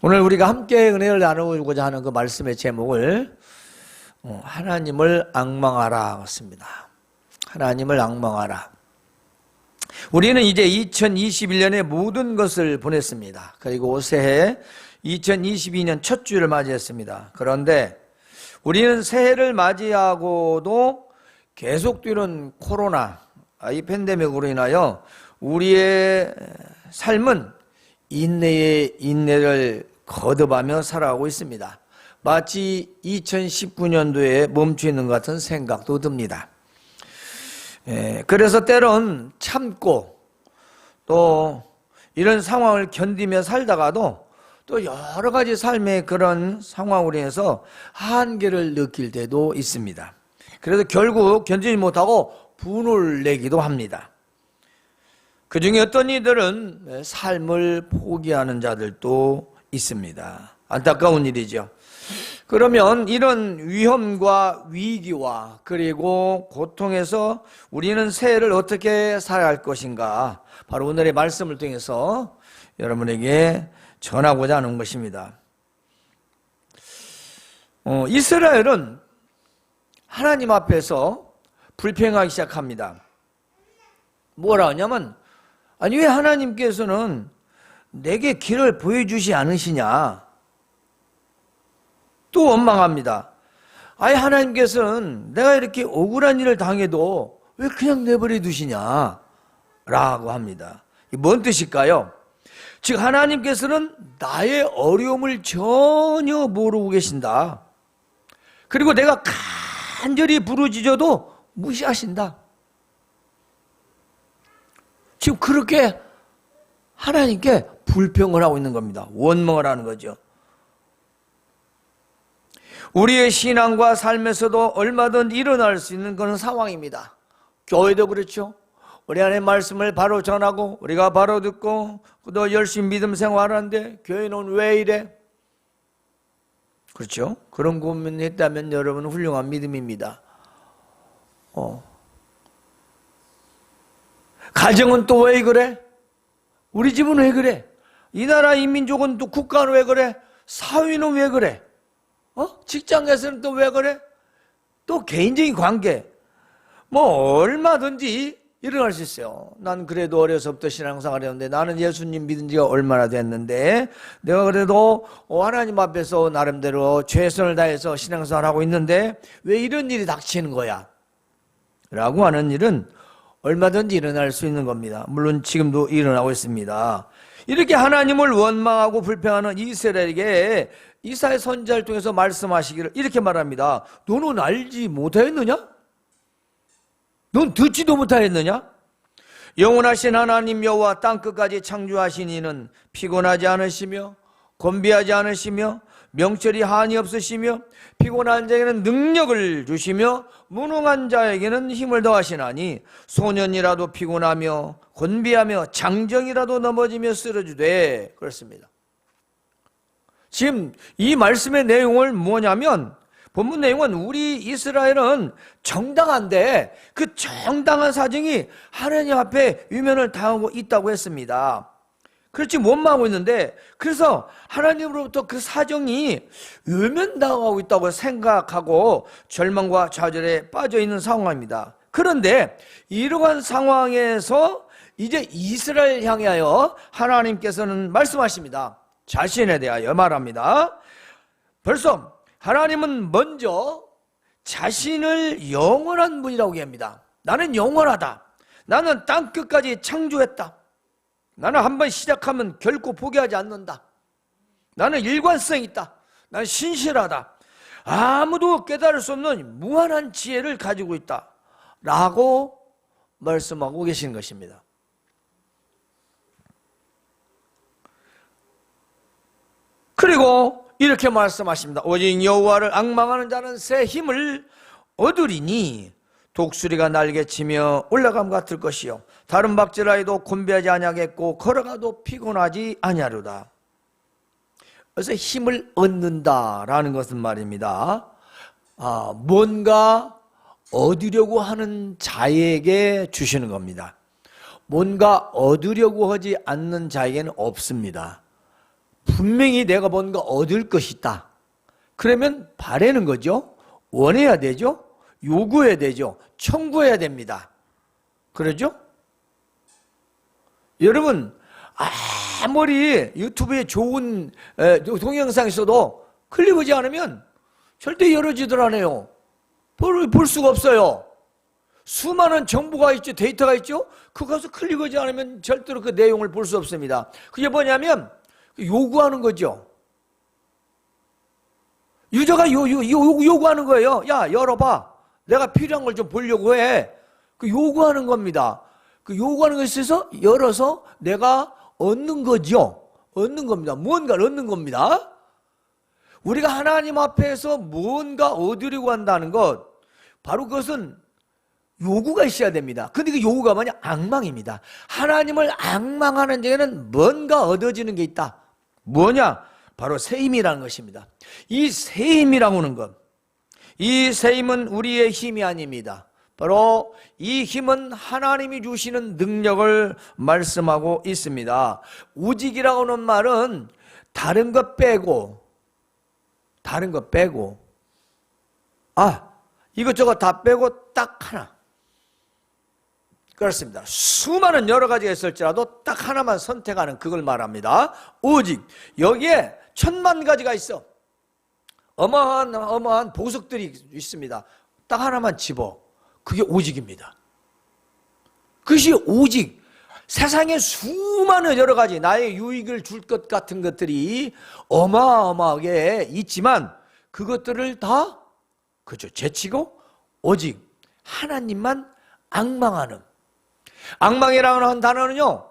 오늘 우리가 함께 은혜를 나누고자 하는 그 말씀의 제목을 하나님을 앙망하라 했습니다. 하나님을 앙망하라. 우리는 이제 2021년의 모든 것을 보냈습니다. 그리고 새해 2022년 첫 주를 맞이했습니다. 그런데 우리는 새해를 맞이하고도 계속되는 코로나, 이 팬데믹으로 인하여 우리의 삶은 인내에 인내를 거듭하며 살아가고 있습니다. 마치 2019년도에 멈춰 있는 것 같은 생각도 듭니다. 그래서 때론 참고 또 이런 상황을 견디며 살다가도 또 여러 가지 삶의 그런 상황으로 인해서 한계를 느낄 때도 있습니다. 그래서 결국 견디지 못하고 분을 내기도 합니다. 그 중에 어떤 이들은 삶을 포기하는 자들도 있습니다. 안타까운 일이죠. 그러면 이런 위험과 위기와 그리고 고통에서 우리는 새해를 어떻게 살아야 할 것인가, 바로 오늘의 말씀을 통해서 여러분에게 전하고자 하는 것입니다. 이스라엘은 하나님 앞에서 불평하기 시작합니다. 뭐라 하냐면, 아니 왜 하나님께서는 내게 길을 보여주시 않으시냐? 또 원망합니다. 아니 하나님께서는 내가 이렇게 억울한 일을 당해도 왜 그냥 내버려 두시냐? 라고 합니다. 이게 뭔 뜻일까요? 즉 하나님께서는 나의 어려움을 전혀 모르고 계신다. 그리고 내가 간절히 부르짖어도 무시하신다. 지금 그렇게 하나님께 불평을 하고 있는 겁니다. 원망을 하는 거죠. 우리의 신앙과 삶에서도 얼마든지 일어날 수 있는 그런 상황입니다. 교회도 그렇죠. 우리 안에 말씀을 바로 전하고 우리가 바로 듣고 또 열심히 믿음 생활하는데 교회는 왜 이래? 그렇죠. 그런 고민했다면 여러분은 훌륭한 믿음입니다. 가정은 또 왜 그래? 우리 집은 왜 그래? 이 나라 이 민족은 또 국가는 왜 그래? 사회는 왜 그래? 직장에서는 또 왜 그래? 또 개인적인 관계, 뭐 얼마든지 일어날 수 있어요. 난 그래도 어려서부터 신앙생활을 했는데, 나는 예수님 믿은 지가 얼마나 됐는데 내가 그래도 하나님 앞에서 나름대로 최선을 다해서 신앙생활을 하고 있는데 왜 이런 일이 닥치는 거야? 라고 하는 일은 얼마든지 일어날 수 있는 겁니다. 물론 지금도 일어나고 있습니다. 이렇게 하나님을 원망하고 불평하는 이스라엘에게 이사야 선지자를 통해서 말씀하시기를 이렇게 말합니다. 너는 알지 못하였느냐? 넌 듣지도 못하였느냐? 영원하신 하나님 여호와 땅끝까지 창조하신 이는 피곤하지 않으시며 곤비하지 않으시며 명철이 한이 없으시며 피곤한 자에게는 능력을 주시며 무능한 자에게는 힘을 더하시나니 소년이라도 피곤하며 곤비하며 장정이라도 넘어지며 쓰러지되. 그렇습니다. 지금 이 말씀의 내용을 뭐냐면, 본문 내용은 우리 이스라엘은 정당한데 그 정당한 사정이 하나님 앞에 위면을 당하고 있다고 했습니다. 그렇지 원망하고 있는데, 그래서 하나님으로부터 그 사정이 외면당하고 있다고 생각하고 절망과 좌절에 빠져 있는 상황입니다. 그런데 이러한 상황에서 이제 이스라엘 향하여 하나님께서는 말씀하십니다. 자신에 대하여 말합니다. 벌써 하나님은 먼저 자신을 영원한 분이라고 얘기합니다. 나는 영원하다. 나는 땅끝까지 창조했다. 나는 한번 시작하면 결코 포기하지 않는다. 나는 일관성이 있다. 나는 신실하다. 아무도 깨달을 수 없는 무한한 지혜를 가지고 있다. 라고 말씀하고 계신 것입니다. 그리고 이렇게 말씀하십니다. 오직 여호와를 앙망하는 자는 새 힘을 얻으리니 독수리가 날개치며 올라감 같을 것이요 다른 박질하여도 곤비하지 아니하겠고 걸어가도 피곤하지 아니하리로다. 그래서 힘을 얻는다라는 것은 말입니다, 뭔가 얻으려고 하는 자에게 주시는 겁니다. 뭔가 얻으려고 하지 않는 자에게는 없습니다. 분명히 내가 뭔가 얻을 것이 있다. 그러면 바라는 거죠. 원해야 되죠. 요구해야 되죠. 청구해야 됩니다. 그러죠? 여러분, 아무리 유튜브에 좋은 동영상이 있어도 클릭하지 않으면 절대 열어지들 않아요. 볼 수가 없어요. 수많은 정보가 있죠. 데이터가 있죠. 그것을 클릭하지 않으면 절대로 그 내용을 볼 수 없습니다. 그게 뭐냐면 요구하는 거죠. 유저가 요구하는 거예요. 야, 열어봐. 내가 필요한 걸 좀 보려고 해. 그 요구하는 겁니다. 그 요구하는 것에 있어서 열어서 내가 얻는 거죠. 얻는 겁니다. 무언가를 얻는 겁니다. 우리가 하나님 앞에서 무언가 얻으려고 한다는 것, 바로 그것은 요구가 있어야 됩니다. 근데 그 요구가 뭐냐? 앙망입니다. 하나님을 앙망하는 데에는 뭔가 얻어지는 게 있다. 뭐냐? 바로 새 힘이라는 것입니다. 이 새 힘이라고 하는 것, 이 새 힘은 우리의 힘이 아닙니다. 바로 이 힘은 하나님이 주시는 능력을 말씀하고 있습니다. 오직이라고 하는 말은 다른 것 빼고 이것저것 다 빼고 딱 하나. 그렇습니다. 수많은 여러 가지가 있을지라도 딱 하나만 선택하는 그걸 말합니다. 오직 여기에 1000만 가지가 있어. 어마어마한 보석들이 있습니다. 딱 하나만 집어. 그게 오직입니다. 그것이 오직. 세상에 수많은 여러 가지 나의 유익을 줄 것 같은 것들이 어마어마하게 있지만 그것들을 다 제치고 오직 하나님만 앙망하는. 앙망이라고 하는 단어는요,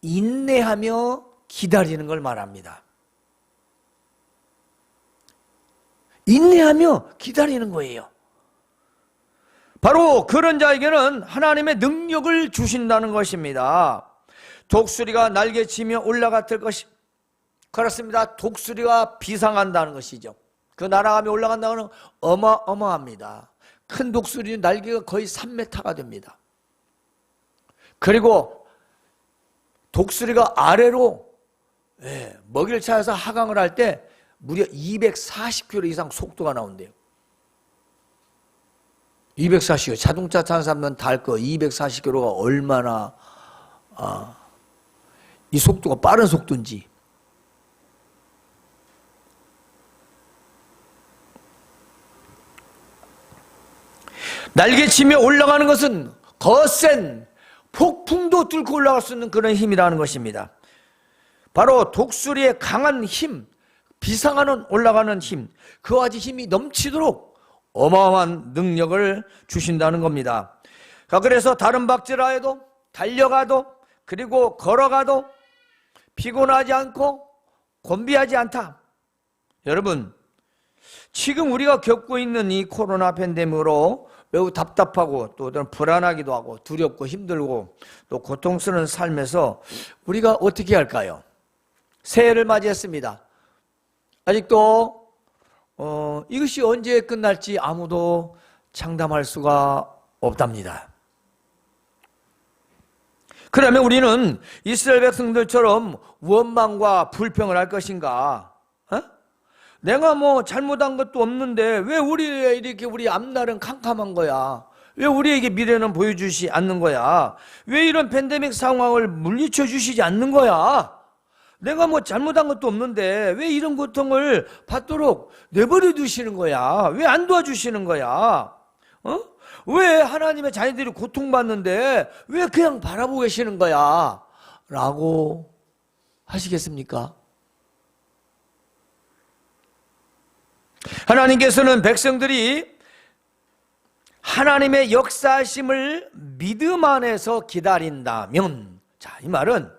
인내하며 기다리는 걸 말합니다. 인내하며 기다리는 거예요. 바로 그런 자에게는 하나님의 능력을 주신다는 것입니다. 독수리가 날개치며 올라갔을 것이, 그렇습니다. 독수리가 비상한다는 것이죠. 그 날아가며 올라간다는 건 어마어마합니다. 큰 독수리는 날개가 거의 3m가 됩니다. 그리고 독수리가 아래로 먹이를 찾아서 하강을 할 때 무려 240km 이상 속도가 나온대요. 240km. 자동차 타는 사람은 다 알 거. 240km가 얼마나 이 속도가 빠른 속도인지. 날개치며 올라가는 것은 거센 폭풍도 뚫고 올라갈 수 있는 그런 힘이라는 것입니다. 바로 독수리의 강한 힘, 비상하는 올라가는 힘, 그와 같이 힘이 넘치도록 어마어마한 능력을 주신다는 겁니다. 그래서 다른 박질라 해도, 달려가도, 그리고 걸어가도 피곤하지 않고 곤비하지 않다. 여러분, 지금 우리가 겪고 있는 이 코로나 팬데믹으로 매우 답답하고 또 불안하기도 하고 두렵고 힘들고 또 고통스러운 삶에서 우리가 어떻게 할까요? 새해를 맞이했습니다. 아직도 이것이 언제 끝날지 아무도 장담할 수가 없답니다. 그러면 우리는 이스라엘 백성들처럼 원망과 불평을 할 것인가? 내가 뭐 잘못한 것도 없는데 왜 우리에 이렇게 우리 앞날은 캄캄한 거야? 왜 우리에게 미래는 보여주시 않는 거야? 왜 이런 팬데믹 상황을 물리쳐 주시지 않는 거야? 내가 뭐 잘못한 것도 없는데 왜 이런 고통을 받도록 내버려 두시는 거야? 왜 안 도와주시는 거야? 왜 하나님의 자녀들이 고통받는데 왜 그냥 바라보고 계시는 거야? 라고 하시겠습니까? 하나님께서는 백성들이 하나님의 역사하심을 믿음 안에서 기다린다면, 자, 이 말은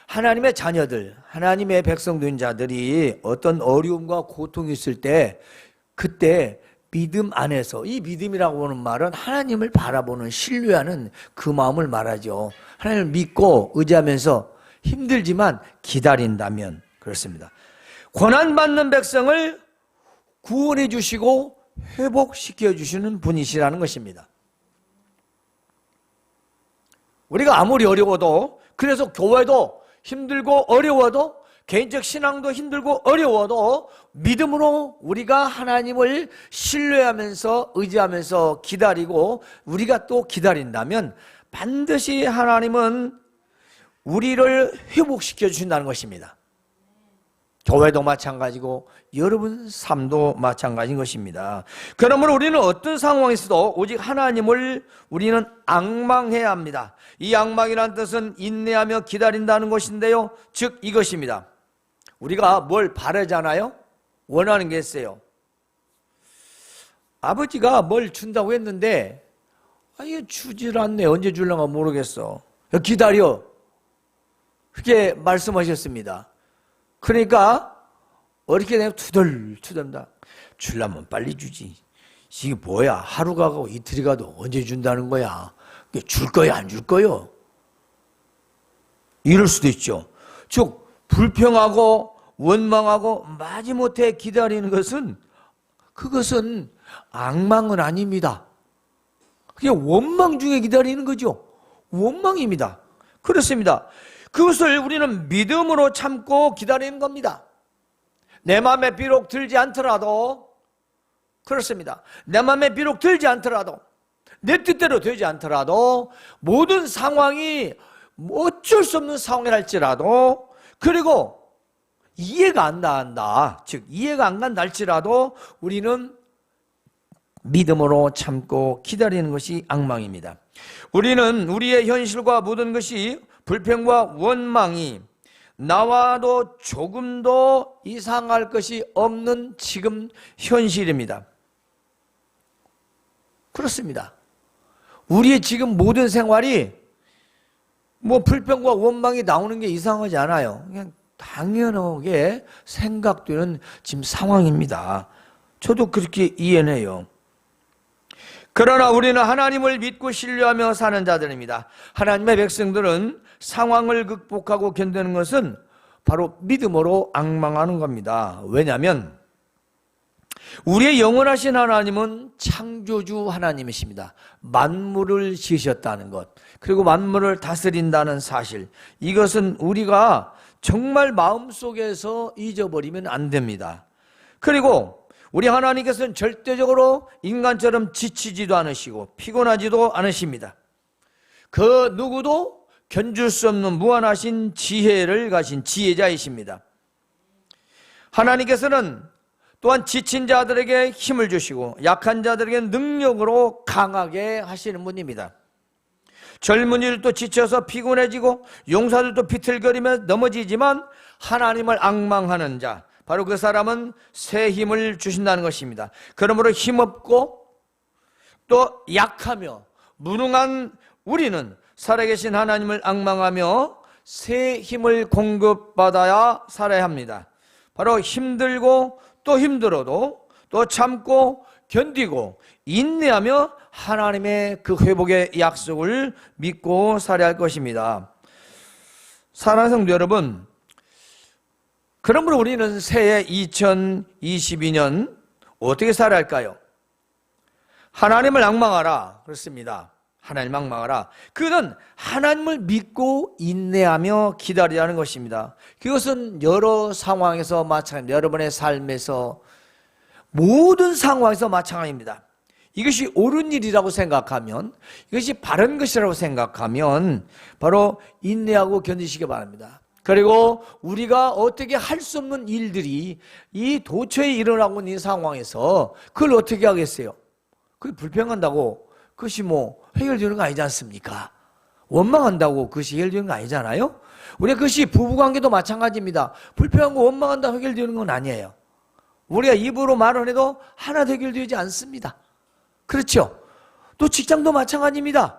하나님의 자녀들, 하나님의 백성된 자들이 어떤 어려움과 고통이 있을 때 그때 믿음 안에서, 이 믿음이라고 하는 말은 하나님을 바라보는, 신뢰하는 그 마음을 말하죠. 하나님을 믿고 의지하면서 힘들지만 기다린다면, 그렇습니다. 고난받는 백성을 구원해 주시고 회복시켜 주시는 분이시라는 것입니다. 우리가 아무리 어려워도, 그래서 교회도 힘들고 어려워도 개인적 신앙도 힘들고 어려워도 믿음으로 우리가 하나님을 신뢰하면서 의지하면서 기다리고 우리가 또 기다린다면 반드시 하나님은 우리를 회복시켜 주신다는 것입니다. 교회도 마찬가지고 여러분 삶도 마찬가지인 것입니다. 그러므로 우리는 어떤 상황에서도 오직 하나님을 우리는 앙망해야 합니다. 이 앙망이라는 뜻은 인내하며 기다린다는 것인데요, 즉 이것입니다. 우리가 뭘 바라잖아요. 원하는 게 있어요. 아버지가 뭘 준다고 했는데 이게 주질 않네. 언제 줄려나 모르겠어. 기다려. 그렇게 말씀하셨습니다. 그러니까 어떻게 되면 투덜투덜다. 주려면 빨리 주지. 이게 뭐야? 하루가 가고 이틀이 가도 언제 준다는 거야? 줄 거야 안 줄 거요? 이럴 수도 있죠. 즉 불평하고 원망하고 마지못해 기다리는 것은 그것은 앙망은 아닙니다. 그게 원망 중에 기다리는 거죠. 원망입니다. 그렇습니다. 그것을 우리는 믿음으로 참고 기다리는 겁니다. 내 마음에 비록 들지 않더라도, 그렇습니다. 내 마음에 비록 들지 않더라도, 내 뜻대로 되지 않더라도, 모든 상황이 어쩔 수 없는 상황이랄지라도, 그리고 이해가 안 간다, 즉 이해가 안 간다 할지라도 우리는 믿음으로 참고 기다리는 것이 앙망입니다. 우리는 우리의 현실과 모든 것이 불평과 원망이 나와도 조금도 이상할 것이 없는 지금 현실입니다. 그렇습니다. 우리의 지금 모든 생활이 불평과 원망이 나오는 게 이상하지 않아요. 그냥 당연하게 생각되는 지금 상황입니다. 저도 그렇게 이해해요. 그러나 우리는 하나님을 믿고 신뢰하며 사는 자들입니다. 하나님의 백성들은 상황을 극복하고 견디는 것은 바로 믿음으로 앙망하는 겁니다. 왜냐하면 우리의 영원하신 하나님은 창조주 하나님이십니다. 만물을 지으셨다는 것, 그리고 만물을 다스린다는 사실, 이것은 우리가 정말 마음속에서 잊어버리면 안 됩니다. 그리고 우리 하나님께서는 절대적으로 인간처럼 지치지도 않으시고 피곤하지도 않으십니다. 그 누구도 견줄 수 없는 무한하신 지혜를 가진 지혜자이십니다. 하나님께서는 또한 지친 자들에게 힘을 주시고 약한 자들에게 능력으로 강하게 하시는 분입니다. 젊은이들도 지쳐서 피곤해지고 용사들도 비틀거리며 넘어지지만 하나님을 앙망하는 자, 바로 그 사람은 새 힘을 주신다는 것입니다. 그러므로 힘없고 또 약하며 무능한 우리는 살아계신 하나님을 앙망하며 새 힘을 공급받아야 살아야 합니다. 바로 힘들고 또 힘들어도 또 참고 견디고 인내하며 하나님의 그 회복의 약속을 믿고 살아야 할 것입니다. 사랑하는 성도 여러분, 그러므로 우리는 새해 2022년 어떻게 살아야 할까요? 하나님을 앙망하라. 그렇습니다. 하나님을 앙망하라. 그것은 하나님을 믿고 인내하며 기다리라는 것입니다. 그것은 여러 상황에서 마찬가지입니다. 여러분의 삶에서 모든 상황에서 마찬가지입니다. 이것이 옳은 일이라고 생각하면, 이것이 바른 것이라고 생각하면 바로 인내하고 견디시기 바랍니다. 그리고 우리가 어떻게 할 수 없는 일들이 이 도처에 일어나고 있는 상황에서 그걸 어떻게 하겠어요? 그게 불평한다고 그것이 해결되는 거 아니지 않습니까? 원망한다고 그것이 해결되는 거 아니잖아요? 우리가 그것이 부부관계도 마찬가지입니다. 불평하고 원망한다고 해결되는 건 아니에요. 우리가 입으로 말을 해도 하나도 해결되지 않습니다. 그렇죠? 또 직장도 마찬가지입니다.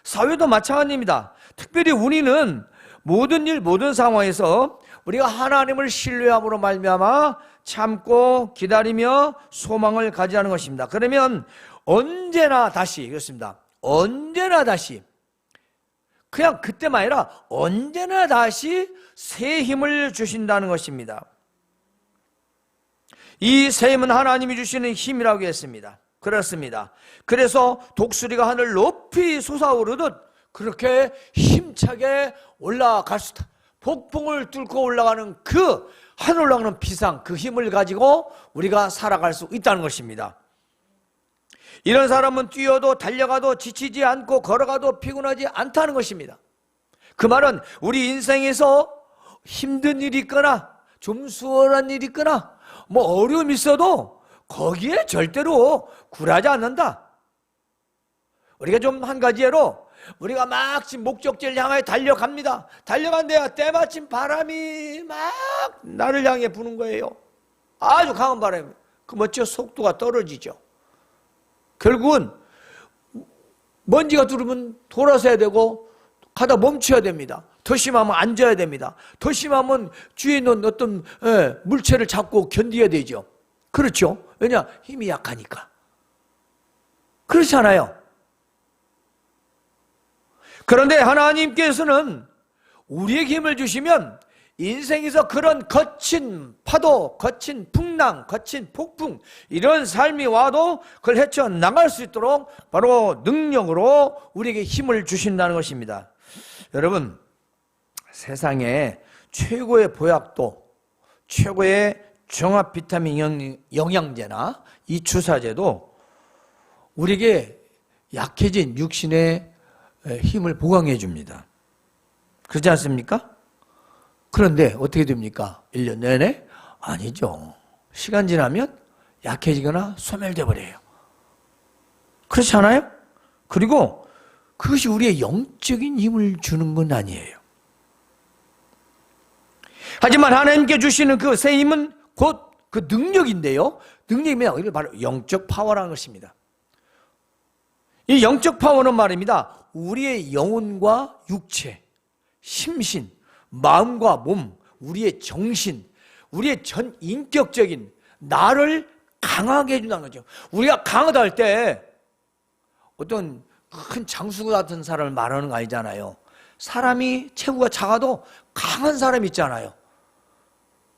사회도 마찬가지입니다. 특별히 우리는 모든 일, 모든 상황에서 우리가 하나님을 신뢰함으로 말미암아 참고 기다리며 소망을 가지라는 것입니다. 그러면 언제나 다시, 그렇습니다. 언제나 다시, 그냥 그때만 아니라 언제나 다시 새 힘을 주신다는 것입니다. 이 새 힘은 하나님이 주시는 힘이라고 했습니다. 그렇습니다. 그래서 독수리가 하늘 높이 솟아오르듯 그렇게 힘차게 올라갈 수 있다. 폭풍을 뚫고 올라가는 그 하늘 올라가는 비상, 그 힘을 가지고 우리가 살아갈 수 있다는 것입니다. 이런 사람은 뛰어도 달려가도 지치지 않고 걸어가도 피곤하지 않다는 것입니다. 그 말은 우리 인생에서 힘든 일이 있거나 좀 수월한 일이 있거나 뭐 어려움이 있어도 거기에 절대로 굴하지 않는다. 우리가 좀 한 가지 예로 우리가 막 지금 목적지를 향하여 달려갑니다. 달려간대요. 때마침 바람이 막 나를 향해 부는 거예요. 아주 강한 바람이. 그 멋져 속도가 떨어지죠. 결국은 먼지가 들으면 돌아서야 되고 가다 멈춰야 됩니다. 더 심하면 앉아야 됩니다. 더 심하면 주위에 있는 어떤 물체를 잡고 견뎌야 되죠. 그렇죠? 왜냐? 힘이 약하니까. 그렇잖아요. 그런데 하나님께서는 우리에게 힘을 주시면 인생에서 그런 거친 파도, 거친 풍랑, 거친 폭풍 이런 삶이 와도 그걸 헤쳐나갈 수 있도록 바로 능력으로 우리에게 힘을 주신다는 것입니다. 여러분, 세상에 최고의 보약도, 최고의 종합 비타민 영양제나 이 주사제도 우리에게 약해진 육신의 힘을 보강해 줍니다. 그렇지 않습니까? 그런데 어떻게 됩니까? 1년 내내? 아니죠. 시간 지나면 약해지거나 소멸돼 버려요. 그렇지 않아요? 그리고 그것이 우리의 영적인 힘을 주는 건 아니에요. 하지만 하나님께 주시는 그 새 힘은 곧 그 능력인데요. 능력이면 이게 바로 영적 파워라는 것입니다. 이 영적 파워는 말입니다. 우리의 영혼과 육체, 심신, 마음과 몸, 우리의 정신, 우리의 전 인격적인 나를 강하게 해준다는 거죠. 우리가 강하다 할 때 어떤 큰 장수 같은 사람을 말하는 거 아니잖아요. 사람이 체구가 작아도 강한 사람이 있잖아요.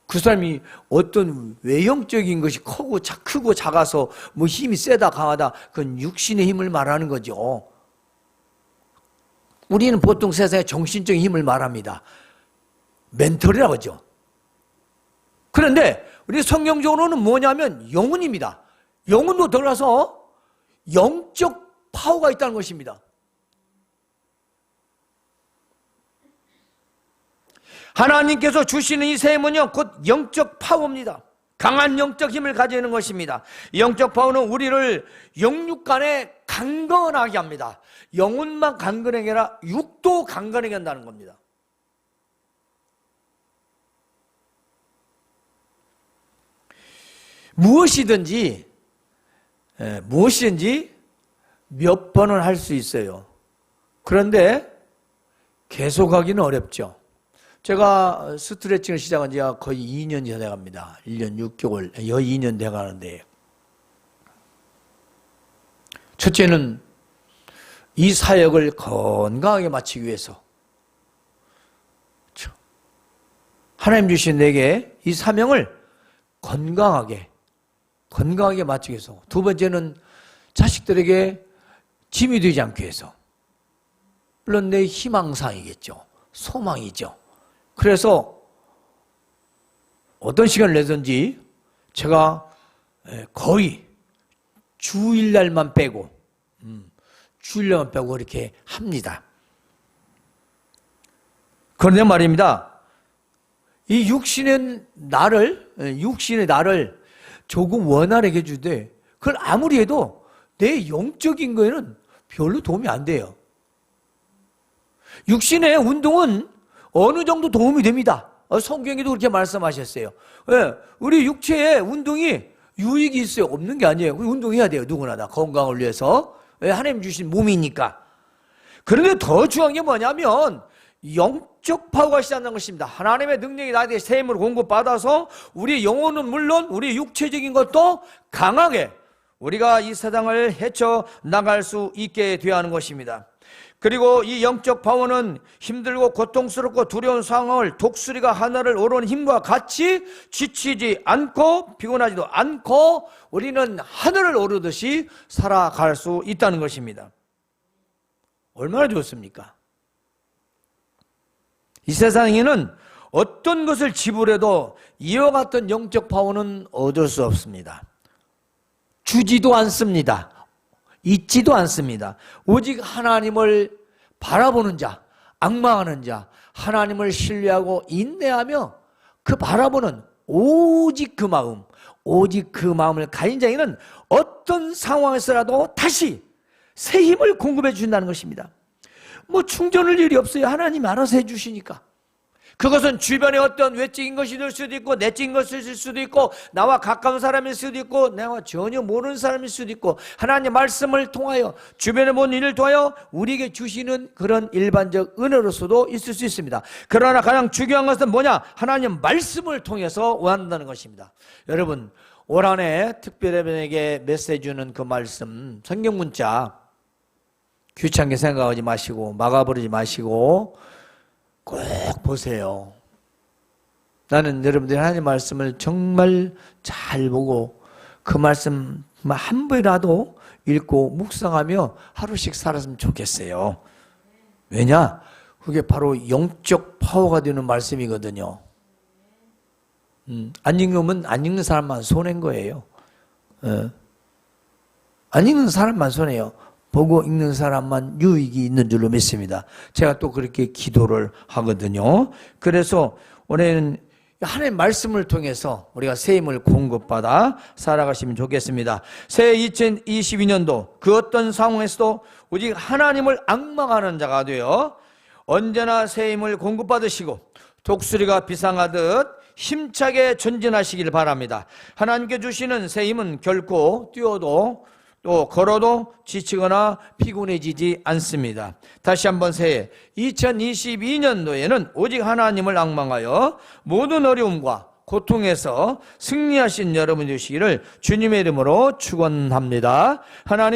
그 사람이 어떤 외형적인 것이 크고 작아서 뭐 힘이 세다 강하다 그건 육신의 힘을 말하는 거죠. 우리는 보통 세상에 정신적인 힘을 말합니다. 멘털이라고 하죠. 그런데 우리 성경적으로는 뭐냐면 영혼입니다. 영혼도 들어가서 영적 파워가 있다는 것입니다. 하나님께서 주시는 이 새 힘은요 곧 영적 파워입니다. 강한 영적 힘을 가지는 것입니다. 영적 파워는 우리를 영육간에 강건하게 합니다. 영혼만 강건하게 아니라 육도 강건하게 한다는 겁니다. 무엇이든지 몇 번은 할 수 있어요. 그런데 계속하기는 어렵죠. 제가 스트레칭을 시작한 지가 거의 2년이 돼갑니다. 1년 6개월, 2년 돼가는데 첫째는 이 사역을 건강하게 마치기 위해서 하나님 주신 내게 이 사명을 건강하게 마치기 위해서 두 번째는 자식들에게 짐이 되지 않기 위해서 물론 내 희망사항이겠죠. 소망이죠. 그래서 어떤 시간을 내든지 제가 거의 주일날만 빼고 이렇게 합니다. 그런데 말입니다. 이 육신의 나를 조금 원활하게 해주되 그걸 아무리 해도 내 영적인 거에는 별로 도움이 안 돼요. 육신의 운동은 어느 정도 도움이 됩니다. 성경에도 그렇게 말씀하셨어요. 우리 육체의 운동이 유익이 있어요. 없는 게 아니에요. 운동해야 돼요. 누구나 다 건강을 위해서. 하나님 주신 몸이니까. 그런데 더 중요한 게 뭐냐면 영적 파워가 시작하는 것입니다. 하나님의 능력이 나에게 새 힘을 공급받아서 우리 영혼은 물론 우리 육체적인 것도 강하게 우리가 이 세상을 헤쳐나갈 수 있게 되어야 하는 것입니다. 그리고 이 영적 파워는 힘들고 고통스럽고 두려운 상황을 독수리가 하늘을 오르는 힘과 같이 지치지 않고 피곤하지도 않고 우리는 하늘을 오르듯이 살아갈 수 있다는 것입니다. 얼마나 좋습니까? 이 세상에는 어떤 것을 지불해도 이와 같은 영적 파워는 얻을 수 없습니다. 주지도 않습니다. 있지도 않습니다. 오직 하나님을 바라보는 자, 앙망하는 자, 하나님을 신뢰하고 인내하며 그 바라보는 오직 그 마음을 가진 자에게는 어떤 상황에서라도 다시 새 힘을 공급해 준다는 것입니다. 뭐 충전할 일이 없어요. 하나님이 알아서 해 주시니까. 그것은 주변에 어떤 외적인 것이 될 수도 있고 내적인 것일 수도 있고 나와 가까운 사람일 수도 있고 내가 전혀 모르는 사람일 수도 있고 하나님의 말씀을 통하여 주변에 본 일을 통하여 우리에게 주시는 그런 일반적 은혜로서도 있을 수 있습니다. 그러나 가장 중요한 것은 뭐냐? 하나님 말씀을 통해서 원한다는 것입니다. 여러분, 올 한 해 특별히 여러분에게 메시지 주는 그 말씀, 성경 문자 귀찮게 생각하지 마시고 막아버리지 마시고 꼭 보세요. 나는 여러분들이 하나님 말씀을 정말 잘 보고 그 말씀 한 번이라도 읽고 묵상하며 하루씩 살았으면 좋겠어요. 왜냐? 그게 바로 영적 파워가 되는 말씀이거든요. 안 읽으면 안 읽는 사람만 손해인 거예요. 안 읽는 사람만 손해요. 보고 읽는 사람만 유익이 있는 줄로 믿습니다. 제가 또 그렇게 기도를 하거든요. 그래서 올해는 하나님의 말씀을 통해서 우리가 새 힘을 공급받아 살아가시면 좋겠습니다. 새해 2022년도 그 어떤 상황에서도 오직 하나님을 앙망하는 자가 되어 언제나 새 힘을 공급받으시고 독수리가 비상하듯 힘차게 전진하시길 바랍니다. 하나님께 주시는 새 힘은 결코 뛰어도 또 걸어도 지치거나 피곤해지지 않습니다. 다시 한번 새해 2022년도에는 오직 하나님을 앙망하여 모든 어려움과 고통에서 승리하신 여러분 되시기를 주님의 이름으로 축원합니다. 하나님